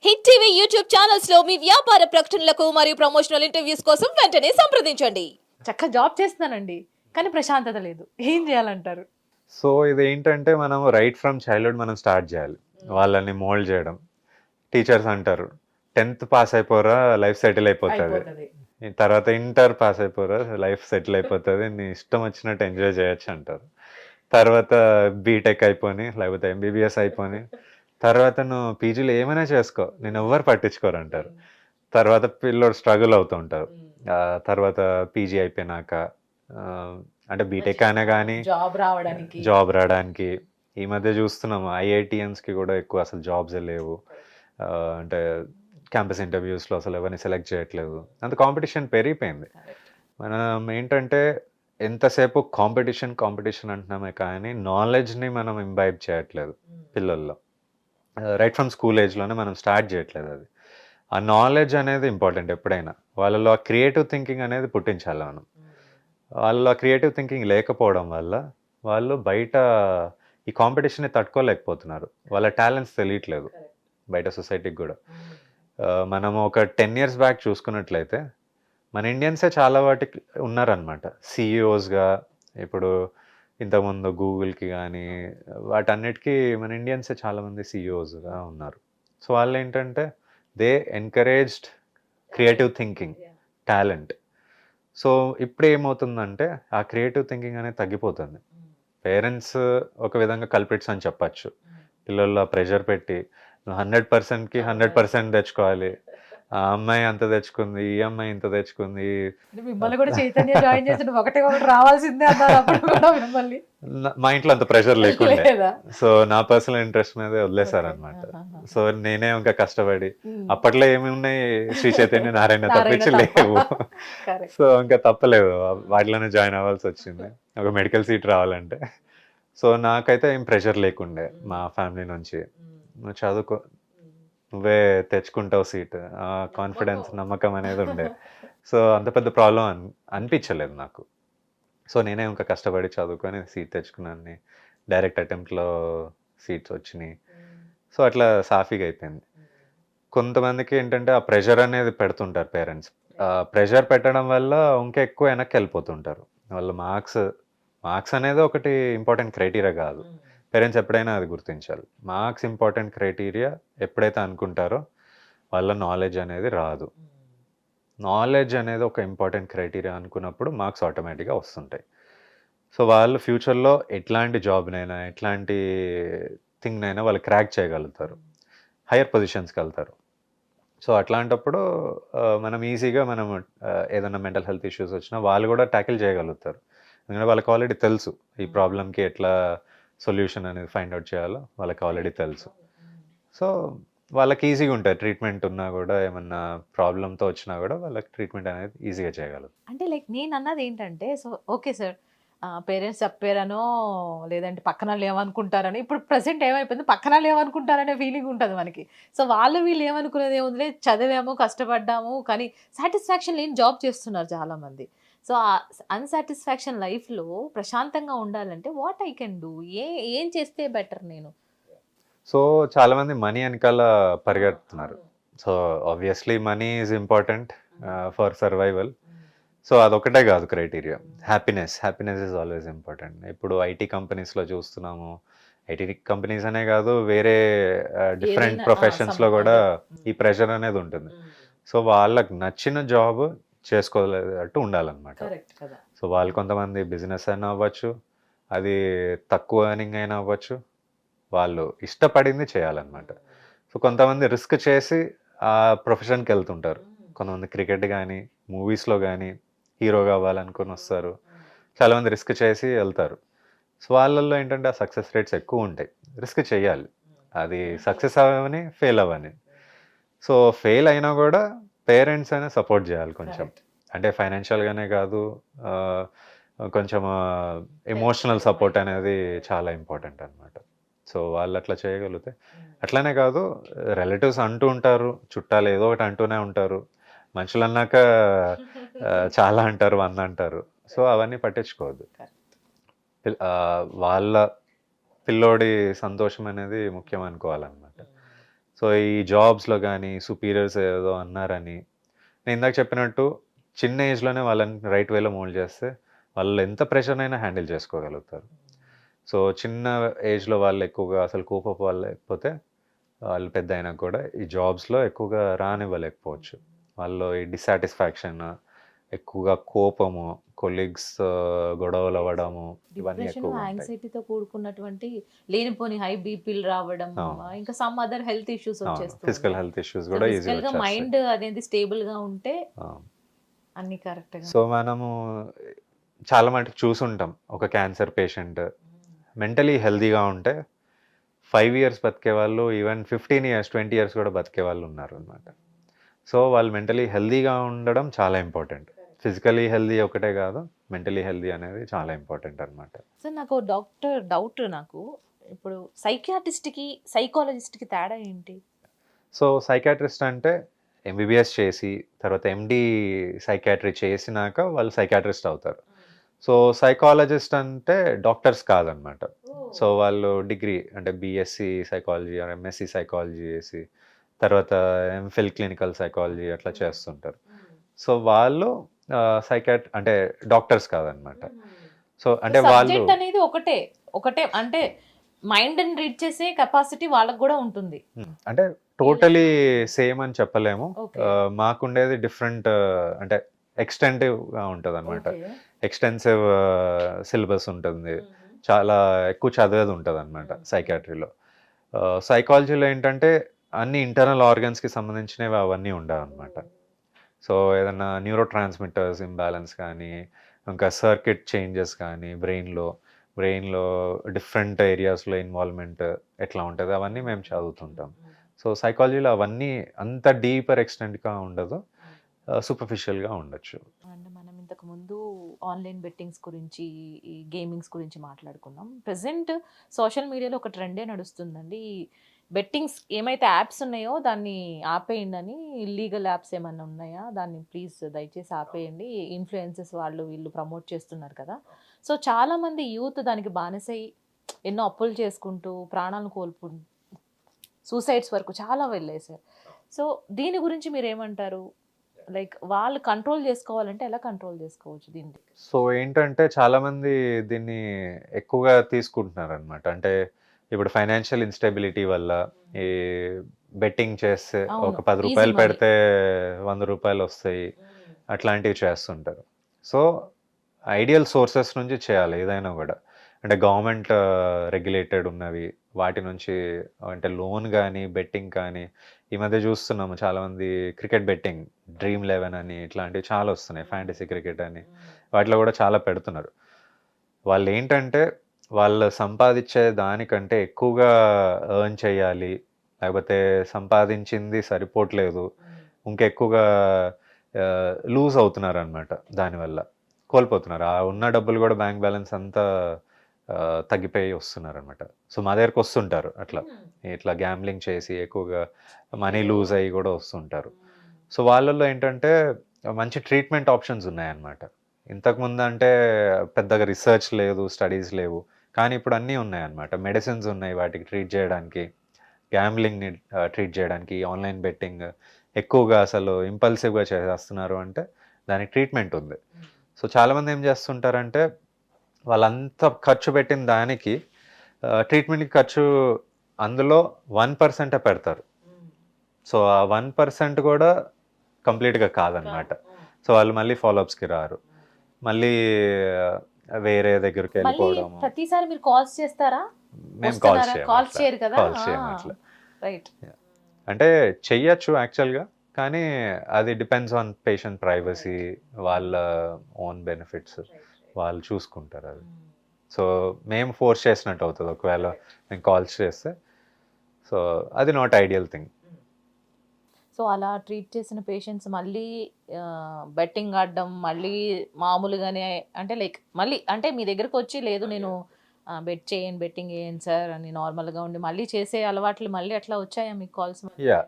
Hit TV YouTube channels లో మీ వ్యాపార ప్రకటనలకు మరియు ప్రమోషనల్ ఇంటర్వ్యూస్ కోసం వెంటనే సంప్రదించండి. చక్కగా జాబ్ చేస్తున్నానండి. కానీ ప్రశాంతత లేదు. ఏం చేయాలంటారు? సో ఇదేంటంటే మనం రైట్ ఫ్రమ్ చైల్డ్‌హుడ్ మనం స్టార్ట్ చేయాలి. వాళ్ళని మోల్డ్ చేయడం. టీచర్స్ అంటారు 10థ్ పాస్ అయిపోరా లైఫ్ సెటిల్ అయిపోతది. అయిపోతది. తర్వాత ఇంటర్ పాస్ అయిపోరా లైఫ్ సెటిల్ అయిపోతది. నీ ఇష్టం వచ్చినట్టు ఎంజాయ్ చేయొచ్చు అంటారు. తర్వాత బీటెక్ అయిపోని లేకపోతే ఎంబీబీఎస్ అయిపోని తర్వాత నువ్వు పీజీలో ఏమైనా చేసుకో. నిన్నెవ్వరు పట్టించుకోరంటారు. తర్వాత పిల్లోడు స్ట్రగుల్ అవుతూ ఉంటారు. తర్వాత పీజీ అయిపోయినాక అంటే బీటెక్ అయినా కానీ జాబ్ రావడానికి ఈ మధ్య చూస్తున్నాము ఐఐటిఎన్స్కి కూడా ఎక్కువ అసలు జాబ్సే లేవు. అంటే క్యాంపస్ ఇంటర్వ్యూస్లో అసలు ఎవరిని సెలెక్ట్ చేయట్లేదు. అంత కాంపిటీషన్ పెరిగిపోయింది. మనం ఏంటంటే ఎంతసేపు కాంపిటీషన్ అంటున్నామే కానీ నాలెడ్జ్ని మనం ఇంబైబ్ చేయట్లేదు పిల్లల్లో. రైట్ ఫ్రమ్ స్కూల్ ఏజ్లోనే మనం స్టార్ట్ చేయట్లేదు అది. ఆ నాలెడ్జ్ అనేది ఇంపార్టెంట్ ఎప్పుడైనా. వాళ్ళలో ఆ క్రియేటివ్ థింకింగ్ అనేది పుట్టించాలి మనం. వాళ్ళ క్రియేటివ్ థింకింగ్ లేకపోవడం వల్ల వాళ్ళు బయట ఈ కాంపిటీషన్ని తట్టుకోలేకపోతున్నారు. వాళ్ళ టాలెంట్స్ తెలియట్లేదు బయట సొసైటీకి కూడా. మనము ఒక 10 years బ్యాక్ చూసుకున్నట్లయితే మన ఇండియన్సే చాలా వాటికి ఉన్నారనమాట సిఇఓస్గా. ఇప్పుడు ఇంతకుముందు గూగుల్కి కానీ వాటన్నిటికీ మన ఇండియన్సే చాలామంది సిఇఓస్గా ఉన్నారు. సో వాళ్ళు ఏంటంటే they encouraged creative thinking, talent. So ఇప్పుడు ఏమవుతుందంటే ఆ క్రియేటివ్ థింకింగ్ అనేది తగ్గిపోతుంది. పేరెంట్స్ ఒక విధంగా కల్ప్రిట్స్ అని చెప్పచ్చు. పిల్లల్లో ప్రెషర్ పెట్టి నువ్వు 100%కి 100% తెచ్చుకోవాలి. ఆ అమ్మాయి అంత తెచ్చుకుంది, ఈ అమ్మాయి ఇంత తెచ్చుకుంది. మిమ్మల్ని కూడా చైతన్య జాయిన్ చేసి ఒకటి రావాల్సిందే అన్నారు అప్పుడు కూడా మిమ్మల్ని. మా ఇంట్లో అంత ప్రెషర్ లేకుండే. లేదా? సో నా పర్సనల్ ఇంట్రెస్ట్ మీద వదిలేశారనమాట. సో నేనే ఇంకా కష్టపడి అప్పట్లో ఏమి ఉన్నాయి శ్రీ చైతన్య నారాయణ తప్పించి లేవు. సో ఇంకా తప్పలేదు, వాటిలోనే జాయిన్ అవ్వాల్సి వచ్చింది ఒక మెడికల్ సీట్ రావాలంటే. సో నాకైతే ఏం ప్రెషర్ లేకుండే మా ఫ్యామిలీ నుంచి. నువ్వు చదువుకో, నువ్వే తెచ్చుకుంటావు సీట్, కాన్ఫిడెన్స్, నమ్మకం అనేది ఉండే. సో అంత పెద్ద ప్రాబ్లం అనిపించలేదు నాకు. సో నేనే ఇంకా కష్టపడి చదువుకొని సీట్ తెచ్చుకున్నాను. డైరెక్ట్ అటెంప్ట్లో సీట్స్ వచ్చినాయి. సో అట్లా సాఫీగా అయిపోయింది. కొంతమందికి ఏంటంటే ఆ ప్రెషర్ అనేది పెడుతుంటారు పేరెంట్స్. ప్రెషర్ పెట్టడం వల్ల ఇంకా ఎక్కువ వెనక్కి వెళ్ళిపోతుంటారు. వాళ్ళ మార్క్స్ అనేది ఒకటి ఇంపార్టెంట్ క్రైటీరియా కాదు. పేరెంట్స్ ఎప్పుడైనా అది గుర్తించాలి. మార్క్స్ ఇంపార్టెంట్ క్రైటీరియా ఎప్పుడైతే అనుకుంటారో వాళ్ళ నాలెడ్జ్ అనేది రాదు. నాలెడ్జ్ అనేది ఒక ఇంపార్టెంట్ క్రైటీరియా అనుకున్నప్పుడు మార్క్స్ ఆటోమేటిక్గా వస్తుంటాయి. సో వాళ్ళు ఫ్యూచర్లో ఎట్లాంటి జాబ్నైనా ఎట్లాంటి థింగ్నైనా వాళ్ళు క్రాక్ చేయగలుగుతారు, హయ్యర్ పొజిషన్స్కి వెళ్తారు. సో అట్లాంటప్పుడు మనం ఈజీగా ఏదైనా మెంటల్ హెల్త్ ఇష్యూస్ వచ్చినా వాళ్ళు కూడా ట్యాకిల్ చేయగలుగుతారు. ఎందుకంటే వాళ్ళకి ఆల్రెడీ తెలుసు ఈ ప్రాబ్లంకి ఎట్లా సొల్యూషన్ అనేది ఫైండ్ అవుట్ చేయాలో వాళ్ళకి ఆల్రెడీ తెలుసు. సో వాళ్ళకి ఈజీగా ఉంటుంది. ట్రీట్మెంట్ ఉన్నా కూడా ఏమన్నా ప్రాబ్లంతో వచ్చినా కూడా వాళ్ళకి ట్రీట్మెంట్ అనేది ఈజీగా చేయగలరు. అంటే లైక్ నేను అన్నది ఏంటంటే, సో ఓకే సార్, పేరెంట్స్ చెప్పారనో లేదంటే పక్కన వాళ్ళు ఏమనుకుంటారనో, ఇప్పుడు ప్రజెంట్ ఏమైపోయింది పక్కన వాళ్ళు ఏమనుకుంటారనే ఫీలింగ్ ఉంటుంది మనకి. సో వీళ్ళు ఏమనుకునేది ఏముందిలే, చదివాము కష్టపడ్డాము కానీ సాటిస్ఫాక్షన్ లేని జాబ్ చేస్తున్నారు చాలామంది. సో ఆ అన్సాటిస్ఫాక్షన్ లైఫ్లో ప్రశాంతంగా ఉండాలంటే వాట్ ఐ కెన్ డూ, ఏం చేస్తే బెటర్ నేను? సో చాలామంది మనీ వెనకాల పరిగెడుతున్నారు. So obviously money is important for survival. So అదొకటే కాదు criteria. Happiness is always important. ఇప్పుడు ఐటీ కంపెనీస్లో చూస్తున్నాము. ఐటీ కంపెనీస్ అనే కాదు, వేరే డిఫరెంట్ ప్రొఫెషన్స్లో కూడా ఈ ప్రెషర్ అనేది ఉంటుంది. సో వాళ్ళకి నచ్చిన జాబ్ చేసుకోలేదట్టు ఉండాలన్నమాట. సో వాళ్ళు కొంతమంది బిజినెస్ అయినా అవ్వచ్చు, అది తక్కువ ఎర్నింగ్ అయినా అవ్వచ్చు, వాళ్ళు ఇష్టపడింది చేయాలన్నమాట. సో కొంతమంది రిస్క్ చేసి ఆ ప్రొఫెషన్కి వెళ్తుంటారు. కొంతమంది క్రికెట్ కానీ మూవీస్లో కానీ హీరోగా అవ్వాలనుకొని వస్తారు. చాలామంది రిస్క్ చేసి వెళ్తారు. సో వాళ్ళల్లో ఏంటంటే ఆ సక్సెస్ రేట్స్ ఎక్కువ ఉంటాయి. రిస్క్ చేయాలి, అది సక్సెస్ అవ్వని ఫెయిల్ అవ్వని. సో ఫెయిల్ అయినా కూడా పేరెంట్స్ అయినా సపోర్ట్ చేయాలి కొంచెం. అంటే ఫైనాన్షియల్గానే కాదు, కొంచెం ఎమోషనల్ సపోర్ట్ అనేది చాలా ఇంపార్టెంట్ అనమాట. సో వాళ్ళు అట్లా చేయగలిగితే, అట్లానే కాదు రిలేటివ్స్ అంటూ ఉంటారు, చుట్టాలు ఏదో ఒకటి అంటూనే ఉంటారు. మనుషులు అన్నాక చాలా అంటారు, 100 అంటారు. సో అవన్నీ పట్టించుకోవద్దు. వాళ్ళ పిల్లోడి సంతోషం అనేది ముఖ్యం అనుకోవాలన్నమాట. సో ఈ జాబ్స్లో కానీ సుపీరియర్స్ ఏదో అన్నారని, నేను ఇందాక చెప్పినట్టు చిన్న ఏజ్లోనే వాళ్ళని రైట్ వేలో మోల్డ్ చేస్తే వాళ్ళు ఎంత ప్రెషర్ అయినా హ్యాండిల్ చేసుకోగలుగుతారు. సో చిన్న ఏజ్లో వాళ్ళు ఎక్కువగా అసలు లేకపోతే వాళ్ళు పెద్ద అయినా కూడా ఈ జాబ్స్లో ఎక్కువగా రానివ్వలేకపోవచ్చు. వాళ్ళు ఈ డిస్సాటిస్ఫాక్షన్, ఎక్కువగా కోపము, కొలీగ్స్ గొడవలు అవ్వడము, ఇవన్నీ డిప్రెషన్ ఎక్కువగా ఉంటాయి. యాంగ్జైటీతో కూడుకున్నటువంటి లేనిపోని హై బీపీలు రావడం, అవును. ఇంకా సమ్ అదర్ హెల్త్ ఇష్యూస్ వచ్చేస్తాయి. ఫిజికల్ హెల్త్ ఇష్యూస్ కూడా ఈజీగా ఫిజికల్ గా వచ్చేస్తాయి. మైండ్ అనేది స్టేబుల్ గా ఉంటే ఆ. అన్ని కరెక్ట్ గా సో మనము చాలా మటుకు చూసుంటాం, ఒక క్యాన్సర్ పేషెంట్ మెంటలీ హెల్తీగా ఉంటే 5 years బతికే వాళ్ళు, ఈవెన్ 15 years 20 years కూడా బతికే వాళ్ళు ఉన్నారు అనమాట. సో వాళ్ళు మెంటలీ హెల్తీగా ఉండడం చాలా ఇంపార్టెంట్. ఫిజికలీ హెల్దీ ఒకటే కాదు, మెంటలీ హెల్దీ అనేది చాలా ఇంపార్టెంట్ అనమాట. సార్ నాకు డౌట్ నాకు ఇప్పుడు సైకియాట్రిస్ట్ కి సైకాలజిస్ట్ కి తేడా ఏంటి? సో సైకాట్రిస్ట్ అంటే ఎంబీబీఎస్ చేసి తర్వాత ఎండి సైకాట్రీ చేసినాక వాళ్ళు సైకాట్రిస్ట్ అవుతారు. సో సైకాలజిస్ట్ అంటే డాక్టర్స్ కాదనమాట. సో వాళ్ళు డిగ్రీ అంటే BSc psychology are MSc psychology చేసి తర్వాత ఎంఫిల్ క్లినికల్ సైకాలజీ అట్లా చేస్తుంటారు. సో వాళ్ళు అంటే డాక్టర్స్ కాదనమాట. సో అంటే వాళ్ళు సబ్జెక్ట్ అనేది ఒకటే అంటే మైండ్ ని రీడ్ చేసే కెపాసిటీ వాళ్ళకి కూడా ఉంటుంది. అంటే టోటలీ సేమ్ అని చెప్పలేము. Okay. మాకుండేది డిఫరెంట్, అంటే ఎక్స్టెంటివ్గా ఉంటుంది అనమాట. ఎక్స్టెన్సివ్ సిలబస్ ఉంటుంది, చాలా ఎక్కువ చదివేది ఉంటుంది అనమాట సైకాట్రీలో. సైకాలజీలో ఏంటంటే అన్ని ఇంటర్నల్ ఆర్గన్స్కి సంబంధించినవి అవన్నీ ఉండవు అనమాట. సో ఏదన్నా న్యూరో ట్రాన్స్మిటర్స్ ఇంబ్యాలెన్స్ కానీ, ఇంకా సర్క్యూట్ చేంజెస్ కానీ బ్రెయిన్లో డిఫరెంట్ ఏరియాస్లో ఇన్వాల్వ్మెంట్ ఎట్లా ఉంటుంది అవన్నీ మేము చదువుతుంటాం. సో సైకాలజీలో అవన్నీ అంత డీపర్ ఎక్స్టెంట్గా ఉండదు, సూపర్ఫిషియల్గా ఉండొచ్చు. అండ్ మనం ఇంతకు ముందు ఆన్లైన్ బెట్టింగ్స్ గురించి, ఈ గేమింగ్స్ గురించి మాట్లాడుకున్నాం. ప్రెసెంట్ సోషల్ మీడియాలో ఒక ట్రెండే నడుస్తుందండి. బెట్టింగ్స్ ఏమైతే యాప్స్ ఉన్నాయో దాన్ని ఆపేయండి అని. ఇల్లీగల్ యాప్స్ ఏమైనా ఉన్నాయా దాన్ని ప్లీజ్ దయచేసి ఆపేయండి, ఇన్ఫ్లుయెన్సెస్ వాళ్ళు వీళ్ళు ప్రమోట్ చేస్తున్నారు కదా. సో చాలామంది యూత్ దానికి బానిసై ఎన్నో అప్పులు చేసుకుంటూ ప్రాణాలను సూసైడ్స్ వరకు చాలా వెళ్ళేసారు. సో దీని గురించి మీరు ఏమంటారు? లైక్ వాళ్ళు కంట్రోల్ చేసుకోవాలంటే ఎలా కంట్రోల్ చేసుకోవచ్చు దీన్ని? సో ఏంటంటే చాలామంది దీన్ని ఎక్కువగా తీసుకుంటున్నారు అనమాట. అంటే ఇప్పుడు ఫైనాన్షియల్ ఇన్స్టెబిలిటీ వల్ల ఈ బెట్టింగ్ చేస్తే అవును, ఒక 10 easy రూపాయలు money. పెడితే 100 రూపాయలు వస్తాయి, అట్లాంటివి చేస్తుంటారు. సో ఐడియల్ సోర్సెస్ నుంచి చేయాలి ఏదైనా కూడా. అంటే గవర్నమెంట్ రెగ్యులేటెడ్ ఉన్నవి వాటి నుంచి, అంటే లోన్ కానీ బెట్టింగ్ కానీ. ఈ మధ్య చూస్తున్నాము చాలామంది క్రికెట్ బెట్టింగ్, Dream11 అని ఇట్లాంటివి చాలా వస్తున్నాయి, ఫ్యాంటసీ క్రికెట్ అని, వాటిలో కూడా చాలా పెడుతున్నారు. వాళ్ళు ఏంటంటే వాళ్ళు సంపాదించే దానికంటే ఎక్కువగా ఎర్న్ చేయాలి, లేకపోతే సంపాదించింది సరిపోవట్లేదు, ఇంకెక్కువగా లూజ్ అవుతున్నారు అనమాట. దానివల్ల కోల్పోతున్నారు. ఆ ఉన్న డబ్బులు కూడా బ్యాంక్ బ్యాలెన్స్ అంతా తగ్గిపోయి వస్తున్నారు అనమాట. సో మా దగ్గరకు వస్తుంటారు అట్లా, ఇట్లా గ్యాంబ్లింగ్ చేసి ఎక్కువగా మనీ లూజ్ అయ్యి కూడా వస్తుంటారు. సో వాళ్ళల్లో ఏంటంటే మంచి ట్రీట్మెంట్ ఆప్షన్స్ ఉన్నాయన్నమాట. ఇంతకుముందు అంటే పెద్దగా రీసెర్చ్ లేదు, స్టడీస్ లేవు, కానీ ఇప్పుడు అన్నీ ఉన్నాయన్నమాట. మెడిసిన్స్ ఉన్నాయి వాటికి ట్రీట్ చేయడానికి, గ్యాంబ్లింగ్ని ట్రీట్ చేయడానికి. ఆన్లైన్ బెట్టింగ్ ఎక్కువగా అసలు ఇంపల్సివ్గా చేసేస్తున్నారు అంటే దానికి ట్రీట్మెంట్ ఉంది. సో చాలామంది ఏం చేస్తుంటారంటే వాళ్ళంతా ఖర్చు పెట్టిన దానికి ట్రీట్మెంట్కి ఖర్చు అందులో 1% పెడతారు. సో ఆ 1% కూడా కంప్లీట్గా కాదనమాట. సో వాళ్ళు మళ్ళీ ఫాలోఅప్స్కి రారు, మళ్ళీ వేరే దగ్గరికి మళ్ళీ వెళ్ళిపోవడము. ప్రతిసారి మీరు కాల్స్ చేస్తారా? మేము కాల్స్ చేయరు కదా. కాల్స్ చేయము అట్లా. రైట్. అంటే చెయ్యొచ్చు యాక్చువల్గా, కానీ అది డిపెండ్స్ ఆన్ పేషెంట్ ప్రైవసీ, వాళ్ళ ఓన్ బెనిఫిట్స్ వాళ్ళు చూసుకుంటారు అది. సో మేము ఫోర్స్ చేసినట్టు అవుతుంది ఒకవేళ మేము కాల్స్ చేస్తే. సో అది నాట్ ఐడియల్ థింగ్. సో అలా ట్రీట్ చేసిన పేషెంట్స్ మళ్ళీ బెట్టింగ్ ఆడడం, మళ్ళీ మామూలుగానే అంటే లైక్ మళ్ళీ అంటే మీ దగ్గరకు వచ్చి లేదు నేను బెట్టింగ్ చేయండి సార్ అని నార్మల్గా ఉండి మళ్ళీ చేసే అలవాట్లు మళ్ళీ అట్లా వచ్చాయా మీకు కాల్స్? యా.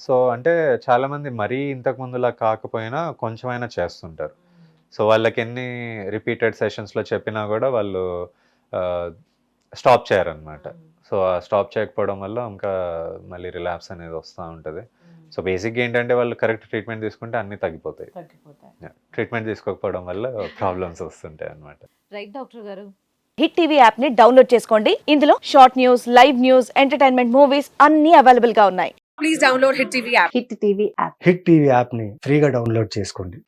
సో అంటే చాలామంది మరీ ఇంతకు ముందులా కాకపోయినా కొంచెమైనా చేస్తుంటారు. సో వాళ్ళకి ఎన్ని రిపీటెడ్ సెషన్స్లో చెప్పినా కూడా వాళ్ళు స్టాప్ చేయరనమాట. సో స్టాప్ చేయకపోవడం వల్ల ఇంకా మళ్ళీ రిలాప్స్ అనేది వస్తూ ఉంటుంది. సో బేసిక్గా ఏంటంటే వాళ్ళు కరెక్ట్ ట్రీట్మెంట్ తీసుకుంటే అన్నీ తగ్గిపోతాయి. ట్రీట్మెంట్ తీసుకోకపోవడం వల్ల ప్రాబ్లమ్స్ వస్తుంటాయి అన్నమాట. రైట్ డాక్టర్ గారు. హిట్ టీవీ యాప్ ని డౌన్లోడ్ చేసుకోండి. ఇందులో short news, live news, entertainment movies అన్ని అవైలబుల్ గా ఉన్నాయి. Please download Hit TV app. Hit TV app. Hit TV యాప్ని ఫ్రీగా డౌన్లోడ్ చేసుకోండి.